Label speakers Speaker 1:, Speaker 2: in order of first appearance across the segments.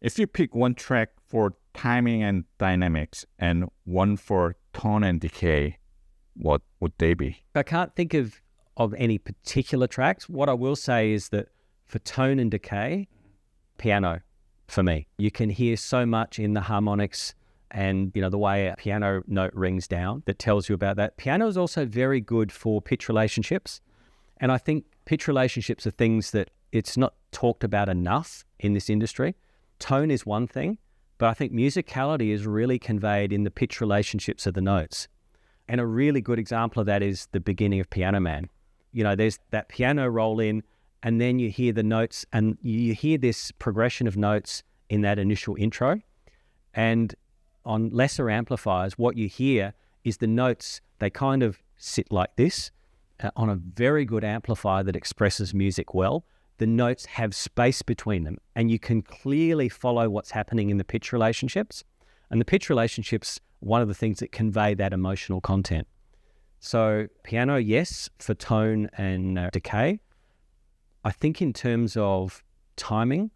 Speaker 1: If you pick one track for timing and dynamics and one for tone and decay, what would they be?
Speaker 2: I can't think of any particular tracks. What I will say is that for tone and decay, piano for me. You can hear so much in the harmonics and, the way a piano note rings down that tells you about that. Piano is also very good for pitch relationships. And I think pitch relationships are things that it's not talked about enough in this industry. Tone is one thing, but I think musicality is really conveyed in the pitch relationships of the notes. And a really good example of that is the beginning of Piano Man. There's that piano roll in, and then you hear the notes, and you hear this progression of notes in that initial intro. And on lesser amplifiers, what you hear is the notes, they kind of sit like this. On a very good amplifier that expresses music well, the notes have space between them, and you can clearly follow what's happening in the pitch relationships. And the pitch relationships, one of the things that convey that emotional content. So piano, yes, for tone and decay. I think in terms of timing,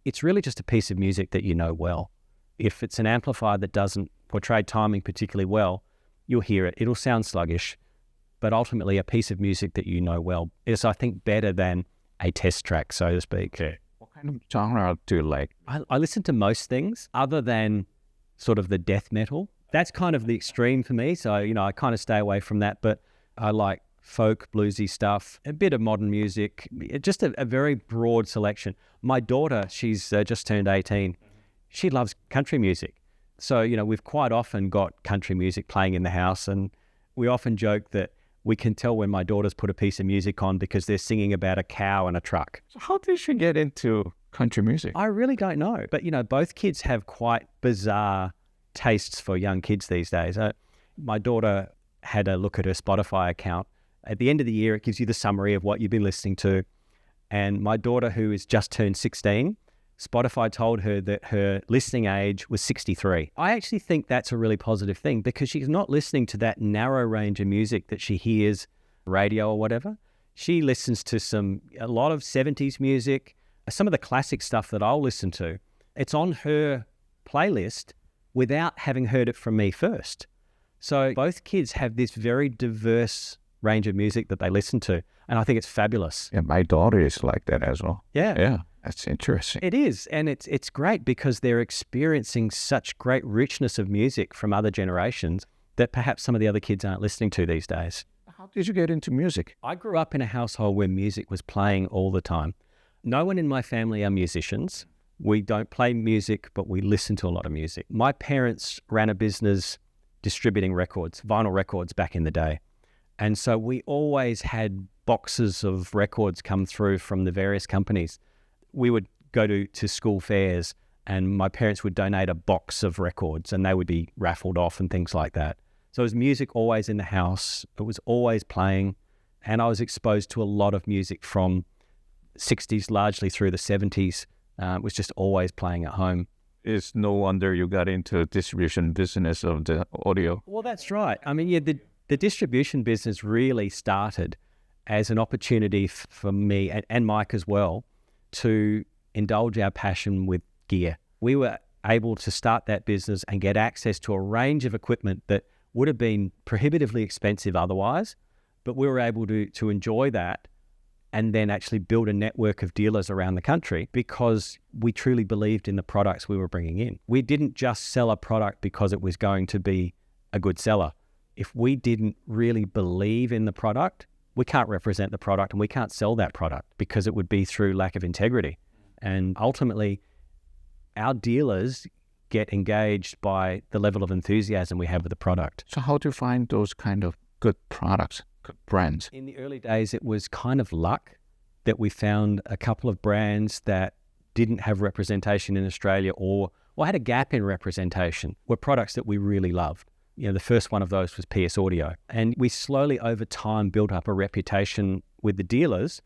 Speaker 2: it's really just a piece of music that you know well. If it's an amplifier that doesn't portray timing particularly well, you'll hear it. It'll sound sluggish, but ultimately a piece of music that you know well is, I think, better than a test track, so to speak.
Speaker 1: Okay. What kind of genre do you like?
Speaker 2: I listen to most things other than sort of the death metal. That's kind of the extreme for me, so, I kind of stay away from that, but I like folk, bluesy stuff, a bit of modern music, just a very broad selection. My daughter, she's just turned 18. She loves country music. So, we've quite often got country music playing in the house, and we often joke that we can tell when my daughter's put a piece of music on because they're singing about a cow and a truck.
Speaker 1: So how did she get into country music?
Speaker 2: I really don't know. But, both kids have quite bizarre tastes for young kids these days. My daughter had a look at her Spotify account. At the end of the year, it gives you the summary of what you've been listening to. And my daughter, who has just turned 16, Spotify told her that her listening age was 63. I actually think that's a really positive thing because she's not listening to that narrow range of music that she hears, radio or whatever. She listens to a lot of 70s music, some of the classic stuff that I'll listen to. It's on her playlist without having heard it from me first. So both kids have this very diverse range of music that they listen to, and I think it's fabulous.
Speaker 1: Yeah, my daughter is like that as well.
Speaker 2: Yeah.
Speaker 1: That's interesting.
Speaker 2: It is, and it's great because they're experiencing such great richness of music from other generations that perhaps some of the other kids aren't listening to these days.
Speaker 1: How did you get into music?
Speaker 2: I grew up in a household where music was playing all the time. No one in my family are musicians. We don't play music, but we listen to a lot of music. My parents ran a business distributing records, vinyl records back in the day. And so we always had boxes of records come through from the various companies. We would go to school fairs and my parents would donate a box of records and they would be raffled off and things like that. So it was music always in the house. It was always playing. And I was exposed to a lot of music from 60s largely through the 70s. It was just always playing at home.
Speaker 1: It's no wonder you got into distribution business of the audio.
Speaker 2: Well, that's right. I mean, the distribution business really started as an opportunity for me and Mike as well to indulge our passion with gear. We were able to start that business and get access to a range of equipment that would have been prohibitively expensive otherwise, but we were able to enjoy that and then actually build a network of dealers around the country because we truly believed in the products we were bringing in. We didn't just sell a product because it was going to be a good seller. If we didn't really believe in the product, we can't represent the product and we can't sell that product because it would be through lack of integrity. And ultimately, our dealers get engaged by the level of enthusiasm we have with the product.
Speaker 1: So how do you find those kind of good products, good brands?
Speaker 2: In the early days, it was kind of luck that we found a couple of brands that didn't have representation in Australia or had a gap in representation, were products that we really loved. The first one of those was PS Audio. And we slowly over time built up a reputation with the dealers.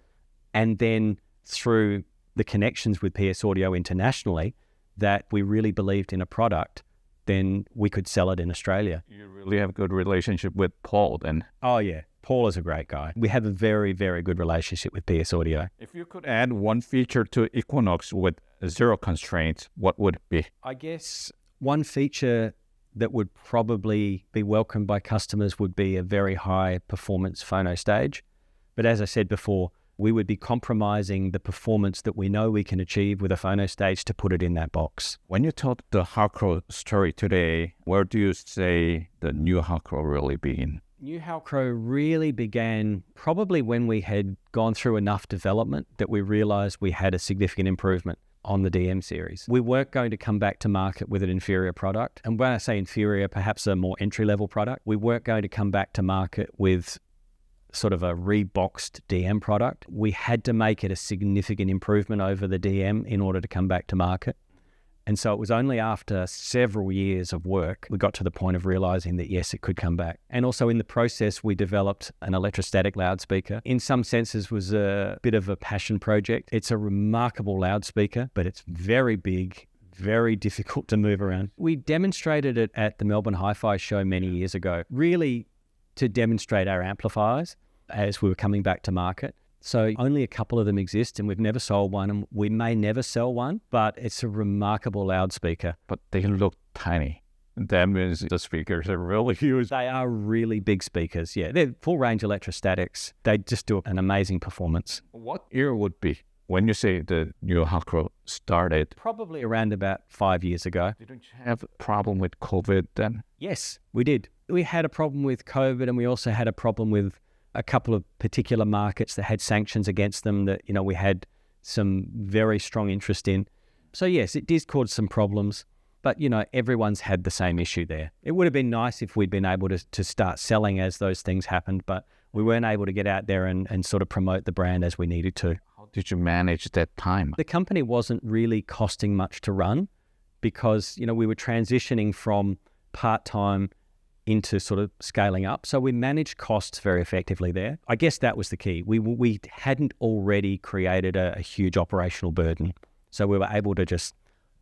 Speaker 2: And then through the connections with PS Audio internationally, that we really believed in a product, then we could sell it in Australia.
Speaker 1: You really have a good relationship with Paul then.
Speaker 2: Oh yeah, Paul is a great guy. We have a very, very good relationship with PS Audio.
Speaker 1: If you could add one feature to Equinox with zero constraints, what would it be?
Speaker 2: I guess one feature that would probably be welcomed by customers would be a very high performance phono stage. But as I said before, we would be compromising the performance that we know we can achieve with a phono stage to put it in that box.
Speaker 1: When you told the Halcro story today, where do you say the new Halcro really began?
Speaker 2: New Halcro really began probably when we had gone through enough development that we realized we had a significant improvement on the DM series. We weren't going to come back to market with an inferior product. And when I say inferior, perhaps a more entry-level product. We weren't going to come back to market with sort of a reboxed DM product. We had to make it a significant improvement over the DM in order to come back to market. And so it was only after several years of work we got to the point of realizing that yes, it could come back. And also in the process, we developed an electrostatic loudspeaker. In some senses was a bit of a passion project. It's a remarkable loudspeaker, but it's very big, very difficult to move around. We demonstrated it at the Melbourne HiFi show many years ago, really to demonstrate our amplifiers as we were coming back to market. So only a couple of them exist and we've never sold one and we may never sell one, but it's a remarkable loudspeaker.
Speaker 1: But they look tiny. That means the speakers are really huge.
Speaker 2: They are really big speakers, yeah. They're full range electrostatics. They just do an amazing performance.
Speaker 1: What year would be when you say the new Halcro started?
Speaker 2: Probably around about 5 years ago.
Speaker 1: Didn't you have a problem with COVID then?
Speaker 2: Yes, we did. We had a problem with COVID and we also had a problem with a couple of particular markets that had sanctions against them that, you know, we had some very strong interest in. So yes, it did cause some problems, but, you know, everyone's had the same issue there. It would have been nice if we'd been able to start selling as those things happened, but we weren't able to get out there and sort of promote the brand as we needed to.
Speaker 1: How did you manage that time?
Speaker 2: The company wasn't really costing much to run because, you know, we were transitioning from part-time into sort of scaling up. So we managed costs very effectively there. I guess that was the key. We hadn't already created a huge operational burden. So we were able to just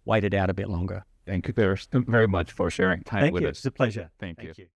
Speaker 2: wait it out a bit longer.
Speaker 1: Thank you very much for sharing time with us.
Speaker 2: It's a pleasure.
Speaker 1: Thank you.